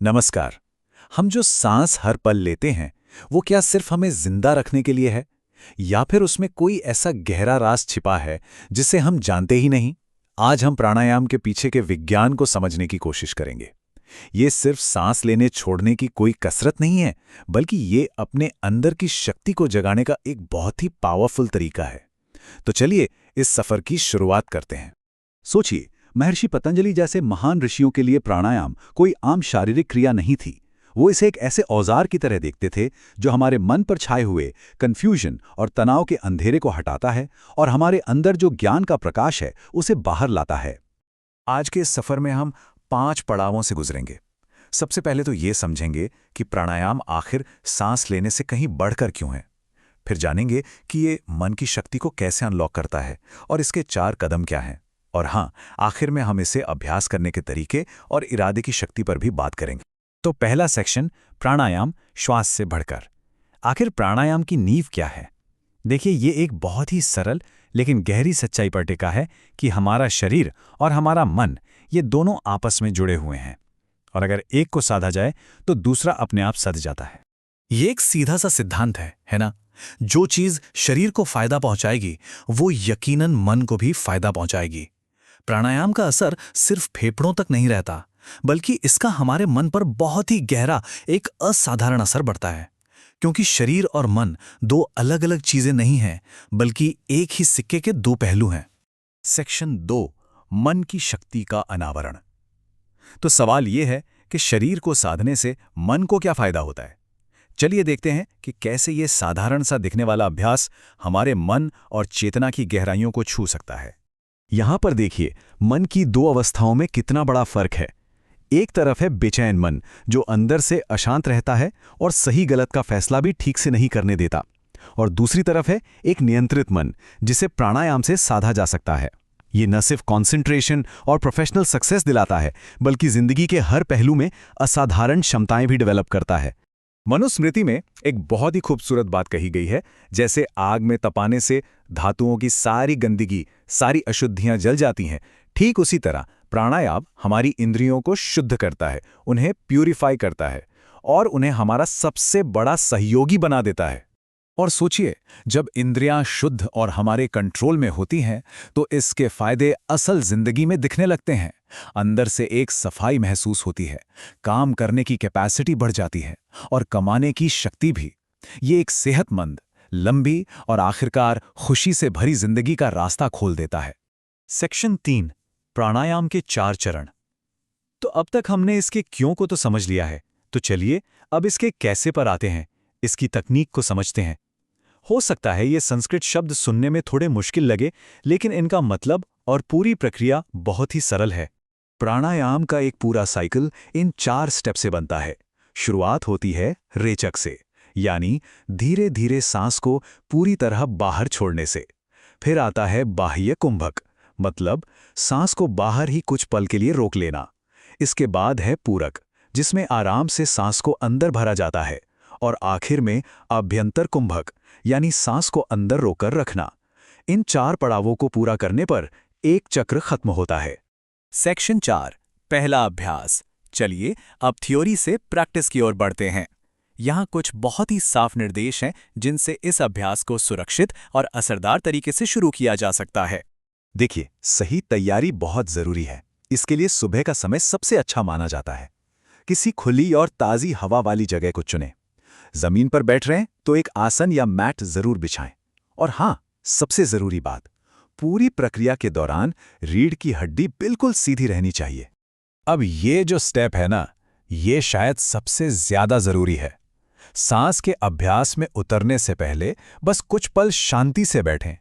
नमस्कार। हम जो सांस हर पल लेते हैं, वो क्या सिर्फ हमें जिंदा रखने के लिए है, या फिर उसमें कोई ऐसा गहरा राज छिपा है जिसे हम जानते ही नहीं? आज हम प्राणायाम के पीछे के विज्ञान को समझने की कोशिश करेंगे। ये सिर्फ सांस लेने छोड़ने की कोई कसरत नहीं है, बल्कि ये अपने अंदर की शक्ति को जगाने का एक बहुत ही पावरफुल तरीका है। तो चलिए इस सफर की शुरुआत करते हैं। सोचिए, महर्षि पतंजलि जैसे महान ऋषियों के लिए प्राणायाम कोई आम शारीरिक क्रिया नहीं थी। वो इसे एक ऐसे औजार की तरह देखते थे जो हमारे मन पर छाए हुए कंफ्यूजन और तनाव के अंधेरे को हटाता है और हमारे अंदर जो ज्ञान का प्रकाश है उसे बाहर लाता है। आज के इस सफर में हम 5 पड़ावों से गुजरेंगे। सबसे पहले तो ये समझेंगे कि प्राणायाम आखिर सांस लेने से कहीं बढ़कर क्यों है। फिर जानेंगे कि ये मन की शक्ति को कैसे अनलॉक करता है और इसके 4 कदम क्या हैं। और हाँ, आखिर में हम इसे अभ्यास करने के तरीके और इरादे की शक्ति पर भी बात करेंगे। तो पहला सेक्शन, प्राणायाम श्वास से बढ़कर। आखिर प्राणायाम की नींव क्या है? देखिए, ये एक बहुत ही सरल लेकिन गहरी सच्चाई पर टिका है कि हमारा शरीर और हमारा मन, ये दोनों आपस में जुड़े हुए हैं, और अगर एक को साधा जाए तो दूसरा अपने आप सध जाता है। ये एक सीधा सा सिद्धांत है ना? जो चीज शरीर को फायदा पहुंचाएगी, वो यकीनन मन को भी फायदा पहुंचाएगी। प्राणायाम का असर सिर्फ फेफड़ों तक नहीं रहता, बल्कि इसका हमारे मन पर बहुत ही गहरा, एक असाधारण असर पड़ता है। क्योंकि शरीर और मन दो अलग अलग चीजें नहीं हैं, बल्कि एक ही सिक्के के 2 पहलू हैं। सेक्शन 2, मन की शक्ति का अनावरण। तो सवाल यह है कि शरीर को साधने से मन को क्या फायदा होता है। चलिए देखते हैं कि कैसे ये साधारण सा दिखने वाला अभ्यास हमारे मन और चेतना की गहराइयों को छू सकता है। यहाँ पर देखिए, मन की 2 अवस्थाओं में कितना बड़ा फर्क है। एक तरफ है बेचैन मन, जो अंदर से अशांत रहता है और सही गलत का फैसला भी ठीक से नहीं करने देता। और दूसरी तरफ है एक नियंत्रित मन, जिसे प्राणायाम से साधा जा सकता है। ये न सिर्फ कॉन्सेंट्रेशन और प्रोफेशनल सक्सेस दिलाता है, बल्कि जिंदगी के हर पहलू में असाधारण क्षमताएं भी डेवलप करता है। मनुस्मृति में एक बहुत ही खूबसूरत बात कही गई है, जैसे आग में तपाने से धातुओं की सारी गंदगी, सारी अशुद्धियां जल जाती हैं, ठीक उसी तरह प्राणायाम हमारी इंद्रियों को शुद्ध करता है, उन्हें प्यूरिफाई करता है और उन्हें हमारा सबसे बड़ा सहयोगी बना देता है। और सोचिए, जब इंद्रियां शुद्ध और हमारे कंट्रोल में होती हैं, तो इसके फायदे असल जिंदगी में दिखने लगते हैं। अंदर से एक सफाई महसूस होती है, काम करने की कैपेसिटी बढ़ जाती है और कमाने की शक्ति भी। ये एक सेहतमंद, लंबी और आखिरकार खुशी से भरी जिंदगी का रास्ता खोल देता है। सेक्शन 3, प्राणायाम के 4 चरण। तो अब तक हमने इसके क्यों को तो समझ लिया है, तो चलिए अब इसके कैसे पर आते हैं, इसकी तकनीक को समझते हैं। हो सकता है ये संस्कृत शब्द सुनने में थोड़े मुश्किल लगे, लेकिन इनका मतलब और पूरी प्रक्रिया बहुत ही सरल है। प्राणायाम का एक पूरा साइकिल इन 4 स्टेप से बनता है। शुरुआत होती है रेचक से, यानी धीरे धीरे सांस को पूरी तरह बाहर छोड़ने से। फिर आता है बाह्य कुंभक, मतलब सांस को बाहर ही कुछ पल के लिए रोक लेना। इसके बाद है पूरक, जिसमें आराम से सांस को अंदर भरा जाता है। और आखिर में आभ्यंतर कुंभक, यानी सांस को अंदर रोकर रखना। इन 4 पड़ावों को पूरा करने पर एक चक्र खत्म होता है। सेक्शन 4, पहला अभ्यास। चलिए अब थ्योरी से प्रैक्टिस की ओर बढ़ते हैं। यहाँ कुछ बहुत ही साफ निर्देश हैं जिनसे इस अभ्यास को सुरक्षित और असरदार तरीके से शुरू किया जा सकता है। देखिए, सही तैयारी बहुत जरूरी है। इसके लिए सुबह का समय सबसे अच्छा माना जाता है। किसी खुली और ताज़ी हवा वाली जगह को चुनें। जमीन पर बैठ रहे हैं तो एक आसन या मैट जरूर बिछाएं। और हाँ, सबसे जरूरी बात, पूरी प्रक्रिया के दौरान रीढ़ की हड्डी बिल्कुल सीधी रहनी चाहिए। अब ये जो स्टेप है ना, ये शायद सबसे ज्यादा जरूरी है। सांस के अभ्यास में उतरने से पहले बस कुछ पल शांति से बैठें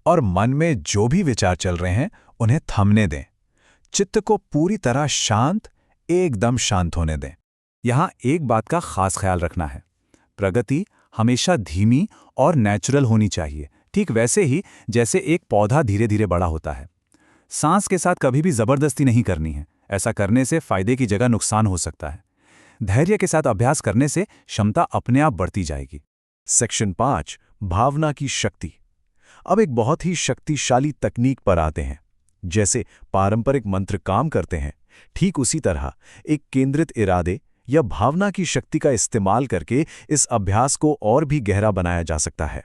और मन में जो भी विचार चल रहे हैं उन्हें थमने दें। चित्त को पूरी तरह शांत, एकदम शांत होने दें। यहां एक बात का खास ख्याल रखना है, प्रगति हमेशा धीमी और नेचुरल होनी चाहिए, ठीक वैसे ही जैसे एक पौधा धीरे धीरे बड़ा होता है। सांस के साथ कभी भी जबरदस्ती नहीं करनी है, ऐसा करने से फायदे की जगह नुकसान हो सकता है। धैर्य के साथ अभ्यास करने से क्षमता अपने आप बढ़ती जाएगी। सेक्शन 5, भावना की शक्ति। अब एक बहुत ही शक्तिशाली तकनीक पर आते हैं। जैसे पारंपरिक मंत्र काम करते हैं, ठीक उसी तरह एक केंद्रित इरादे, या भावना की शक्ति का इस्तेमाल करके इस अभ्यास को और भी गहरा बनाया जा सकता है।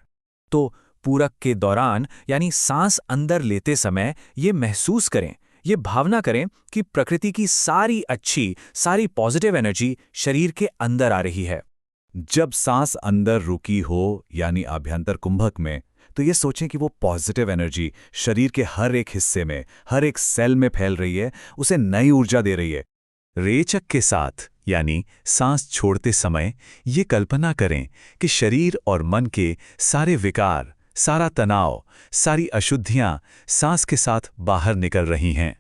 तो पूरक के दौरान यानी सांस अंदर लेते समय ये महसूस करें, ये भावना करें कि प्रकृति की सारी अच्छी, सारी पॉजिटिव एनर्जी शरीर के अंदर आ रही है। जब सांस अंदर रुकी हो यानी आभ्यंतर कुंभक में, तो ये सोचें कि वो पॉजिटिव एनर्जी शरीर के हर एक हिस्से में, हर एक सेल में फैल रही है, उसे नई ऊर्जा दे रही है। रेचक के साथ यानी सांस छोड़ते समय ये कल्पना करें कि शरीर और मन के सारे विकार, सारा तनाव, सारी अशुद्धियां सांस के साथ बाहर निकल रही हैं।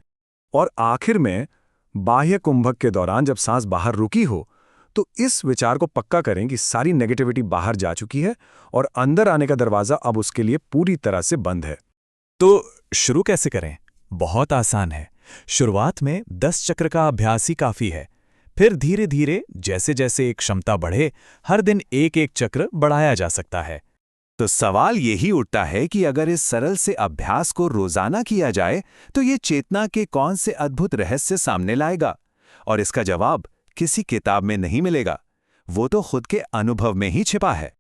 और आखिर में बाह्य कुंभक के दौरान जब सांस बाहर रुकी हो, तो इस विचार को पक्का करें कि सारी नेगेटिविटी बाहर जा चुकी है और अंदर आने का दरवाजा अब उसके लिए पूरी तरह से बंद है। तो शुरू कैसे करें? बहुत आसान है। शुरुआत में 10 चक्र का अभ्यास ही काफी है। फिर धीरे धीरे जैसे जैसे एक क्षमता बढ़े, हर दिन एक एक चक्र बढ़ाया जा सकता है। तो सवाल यही उठता है कि अगर इस सरल से अभ्यास को रोजाना किया जाए तो ये चेतना के कौन से अद्भुत रहस्य सामने लाएगा? और इसका जवाब किसी किताब में नहीं मिलेगा, वो तो खुद के अनुभव में ही छिपा है।